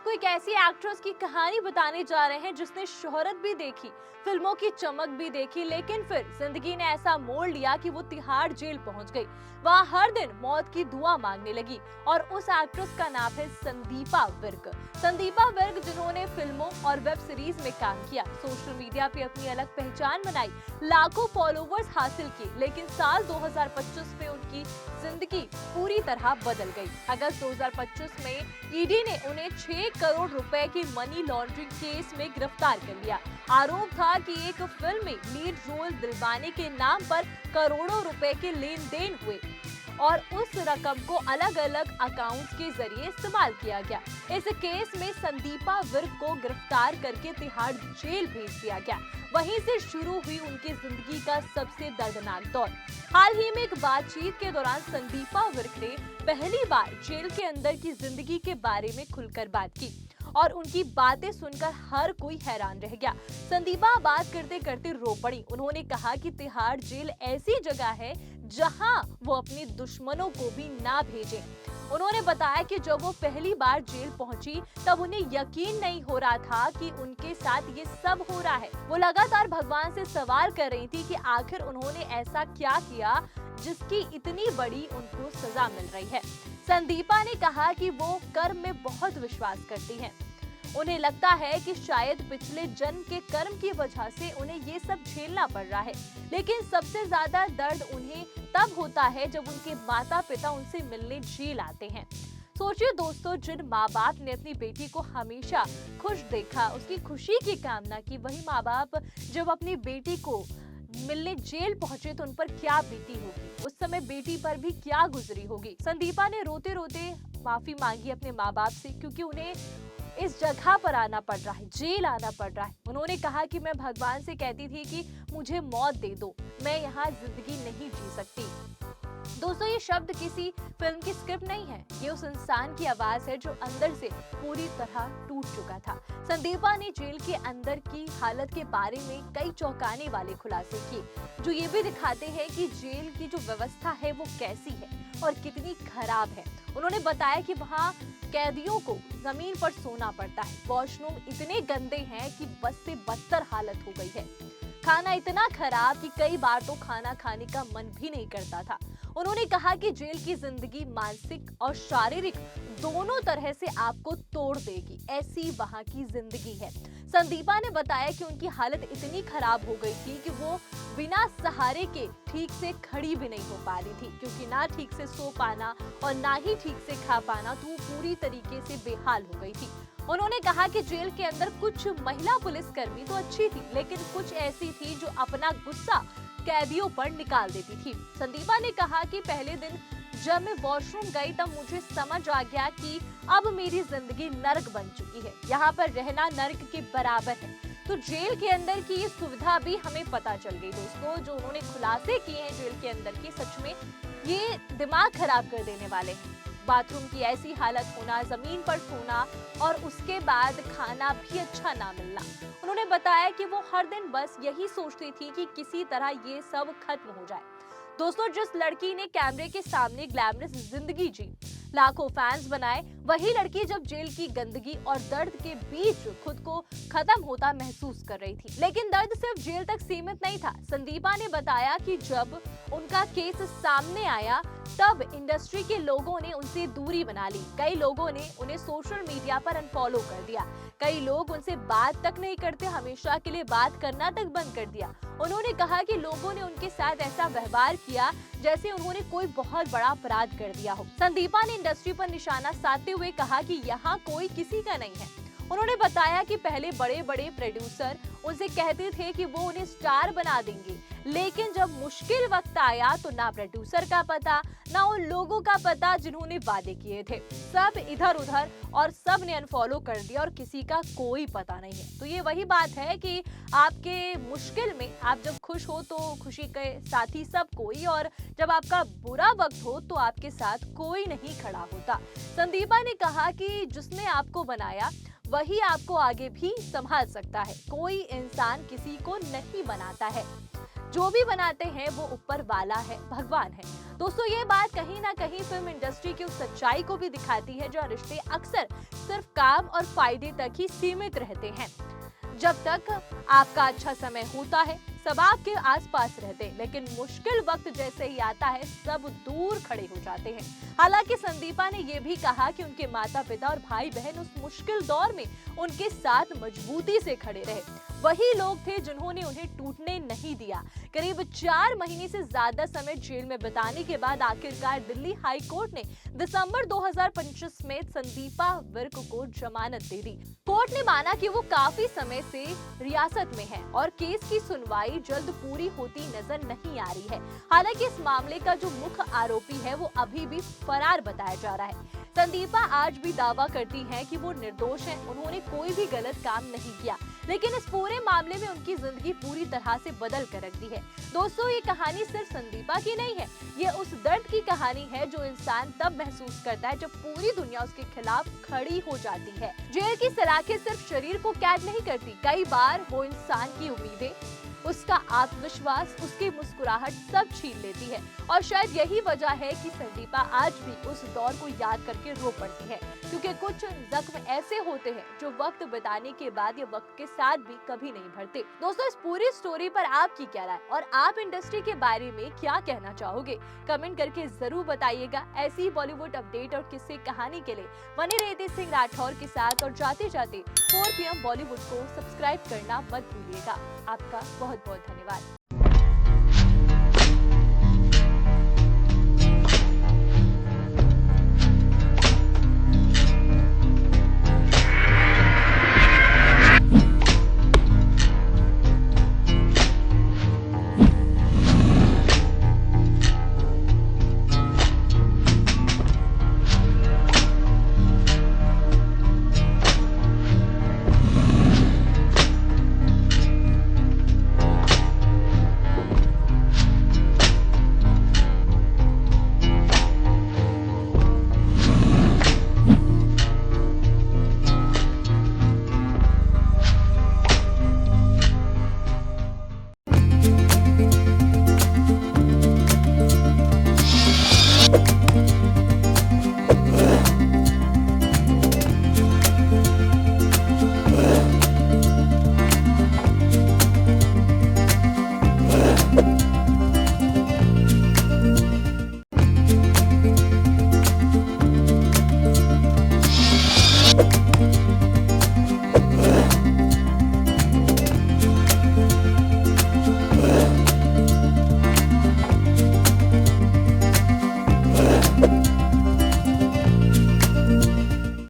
आपको एक ऐसी एक्ट्रेस की कहानी बताने जा रहे हैं जिसने शोहरत भी देखी, फिल्मों की चमक भी देखी, लेकिन फिर जिंदगी ने ऐसा मोड़ लिया कि वो तिहाड़ जेल पहुंच गई। वहां हर दिन मौत की दुआ मांगने लगी और उस एक्ट्रेस का नाम है संदीपा विर्क। संदीपा विर्क जिन्होंने फिल्मों और वेब सीरीज में काम किया, सोशल मीडिया पे अपनी अलग पहचान बनाई, लाखों फॉलोवर्स हासिल किए, लेकिन साल 2025 में उनकी जिंदगी पूरी तरह बदल गई। अगस्त 2025 में ईडी ने उन्हें 6 करोड़ रुपए की मनी लॉन्ड्रिंग केस में गिरफ्तार कर लिया। आरोप था कि एक फिल्म में लीड रोल दिलवाने के नाम पर करोड़ों रुपए के लेन देन हुए और उस रकम को अलग अलग अकाउंट्स के जरिए इस्तेमाल किया गया। इस केस में संदीपा विर्क को गिरफ्तार करके तिहाड़ जेल भेज दिया गया। वहीं से शुरू हुई उनकी जिंदगी का सबसे दर्दनाक दौर। हाल ही में एक बातचीत के दौरान संदीपा विर्क ने पहली बार जेल के अंदर की जिंदगी के बारे में खुलकर बात की और उनकी बातें सुनकर हर कोई हैरान रह गया। संदीपा बात करते करते रो पड़ी। उन्होंने कहा कि तिहाड़ जेल ऐसी जगह है जहां वो अपने दुश्मनों को भी ना भेजें। उन्होंने बताया कि जब वो पहली बार जेल पहुंची तब उन्हें यकीन नहीं हो रहा था कि उनके साथ ये सब हो रहा है। वो लगातार भगवान से सवाल कर रही थी कि आखिर उन्होंने ऐसा क्या किया जिसकी इतनी बड़ी उनको सजा मिल रही है। संदीपा ने कहा कि वो कर्म में बहुत विश्वास करती हैं। उन्हें लगता है कि शायद पिछले जन्म के कर्म की वजह से उन्हें ये सब झेलना पड़ रहा है, लेकिन सबसे ज्यादा दर्द उन्हें तब होता है जब उनके माता पिता उनसे मिलने जेल आते हैं। सोचिए दोस्तों, जिन माँ बाप ने अपनी बेटी को हमेशा खुश देखा, उसकी खुशी की कामना की, वही माँ बाप जब अपनी बेटी को मिलने जेल पहुंचे तो उन पर क्या बीती होगी, उस समय बेटी पर भी क्या गुजरी होगी। संदीपा ने रोते रोते माफी मांगी अपने माँ बाप से, क्योंकि उन्हें इस जगह पर आना पड़ रहा है, जेल आना पड़ रहा है। उन्होंने कहा कि मैं भगवान से कहती थी कि मुझे मौत दे दो, मैं यहाँ जिंदगी नहीं जी सकती। दोस्तों, ये शब्द किसी फिल्म की स्क्रिप्ट नहीं है, ये उस इंसान की आवाज है जो अंदर से पूरी तरह टूट चुका था। संदीपा ने जेल के अंदर की हालत के बारे में कई चौंकाने वाले खुलासे किए, जो ये भी दिखाते हैं कि जेल की जो व्यवस्था है वो कैसी है और कितनी खराब है। उन्होंने बताया कि वहाँ कैदियों को जमीन पर सोना पड़ता है, वॉशरूम इतने गंदे हैं कि बस से बदतर हालत हो गई है, खाना इतना खराब कि कई बार तो खाना खाने का मन भी नहीं करता था। उन्होंने कहा कि जेल की जिंदगी मानसिक और शारीरिक दोनों तरह से आपको तोड़ देगी, ऐसी वहाँ की जिंदगी है। संदीपा ने बताया कि उनकी हालत इतनी खराब हो गई थी कि वो बिना सहारे के ठीक से खड़ी भी नहीं हो पा रही थी, क्योंकि ना ठीक से सो पाना और ना ही ठीक से खा पाना, तो वो पूरी तरीके से बेहाल हो गई थी। उन्होंने कहा कि जेल के अंदर कुछ महिला पुलिसकर्मी तो अच्छी थी, लेकिन कुछ ऐसी थी जो अपना गुस्सा कैदियों पर निकाल देती थी। संदीपा ने कहा कि पहले दिन जब मैं वॉशरूम गई तब मुझे समझ आ गया कि अब मेरी जिंदगी नर्क बन चुकी है, यहाँ पर रहना नर्क के बराबर है। तो जेल के अंदर की ये सुविधा भी हमें पता चल गई। दोस्तों, जो उन्होंने खुलासे किए हैं जेल के अंदर की, सच में ये दिमाग खराब कर देने वाले हैं। बाथरूम की ऐसी हालत होना, जमीन पर सोना और उसके बाद खाना भी अच्छा ना मिलना। उन्होंने बताया कि वो हर दिन बस यही सोचती थी कि किसी तरह ये सब खत्म हो जाए। दोस्तों, जिस लड़की ने कैमरे के सामने ग्लैमरस जिंदगी जी, लाखों फैंस बनाए, वही लड़की जब जेल की गंदगी और दर्द के बीच खुद को खत्म होता महसूस कर रही थी। लेकिन दर्द सिर्फ जेल तक सीमित नहीं था। संदीपा ने बताया कि जब उनका केस सामने आया तब इंडस्ट्री के लोगों ने उनसे दूरी बना ली। कई लोगों ने उन्हें सोशल मीडिया पर अनफॉलो कर दिया, कई लोग उनसे बात तक नहीं करते, हमेशा के लिए बात करना तक बंद कर दिया। उन्होंने कहा कि लोगों ने उनके साथ ऐसा व्यवहार किया जैसे उन्होंने कोई बहुत बड़ा अपराध कर दिया हो। संदीपा ने इंडस्ट्री पर निशाना साधते हुए कहा कि यहाँ कोई किसी का नहीं है। उन्होंने बताया कि पहले बड़े बड़े प्रोड्यूसर उनसे कहते थे कि वो उन्हें स्टार बना देंगे, लेकिन जब मुश्किल वक्त आया तो ना प्रोड्यूसर का पता, ना उन लोगों का पता जिन्होंने वादे किए थे। सब इधर उधर और सब ने अनफॉलो कर दिया और किसी का कोई पता नहीं है। तो ये वही बात है कि आपके मुश्किल में आप जब खुश हो तो खुशी के साथी सब कोई, और जब आपका बुरा वक्त हो तो आपके साथ कोई नहीं खड़ा होता। संदीपा ने कहा कि जिसने आपको बनाया वही आपको आगे भी संभाल सकता है, कोई इंसान किसी को नहीं बनाता है। जो भी बनाते हैं वो ऊपर वाला है, भगवान है। दोस्तों, ये बात कहीं ना कहीं फिल्म इंडस्ट्री की उस सच्चाई को भी दिखाती है जहाँ रिश्ते अक्सर सिर्फ काम और फायदे तक ही सीमित रहते हैं। जब तक आपका अच्छा समय होता है सब आपके आसपास रहते हैं, लेकिन मुश्किल वक्त जैसे ही आता है सब दूर खड़े हो जाते हैं। हालांकि संदीपा ने यह भी कहा कि उनके माता पिता और भाई बहन उस मुश्किल दौर में उनके साथ मजबूती से खड़े रहे। वही लोग थे जिन्होंने उन्हें टूटने नहीं दिया। करीब 4 महीने से ज्यादा समय जेल में बिताने के बाद आखिरकार दिल्ली हाई कोर्ट ने दिसंबर 2025 में संदीपा विर्क को जमानत दे दी। कोर्ट ने माना कि वो काफी समय से रियासत में है और केस की सुनवाई जल्द पूरी होती नजर नहीं आ रही है। हालांकि इस मामले का जो मुख्य आरोपी है वो अभी भी फरार बताया जा रहा है। संदीपा आज भी दावा करती हैं कि वो निर्दोष हैं, उन्होंने कोई भी गलत काम नहीं किया, लेकिन इस पूरे मामले में उनकी जिंदगी पूरी तरह से बदल कर रख दी है। दोस्तों, ये कहानी सिर्फ संदीपा की नहीं है, ये उस दर्द की कहानी है जो इंसान तब महसूस करता है जब पूरी दुनिया उसके खिलाफ खड़ी हो जाती है। जेल की सलाखें सिर्फ शरीर को कैद नहीं करती, कई बार वो इंसान की उम्मीदें, उसका आत्मविश्वास, उसकी मुस्कुराहट सब छीन लेती है। और शायद यही वजह है कि संदीपा आज भी उस दौर को याद करके रो पड़ती है, क्योंकि कुछ जख्म ऐसे होते हैं जो वक्त बिताने के बाद या वक्त के साथ भी कभी नहीं भरते। दोस्तों, इस पूरी स्टोरी पर आपकी क्या राय और आप इंडस्ट्री के बारे में क्या कहना चाहोगे, कमेंट करके जरूर बताइएगा। ऐसी बॉलीवुड अपडेट और किस्से कहानी के लिए बने रहिए सिंह राठौर के साथ और जाते जाते 4 PM बॉलीवुड को सब्सक्राइब करना मत भूलिएगा। आपका बहुत बहुत धन्यवाद।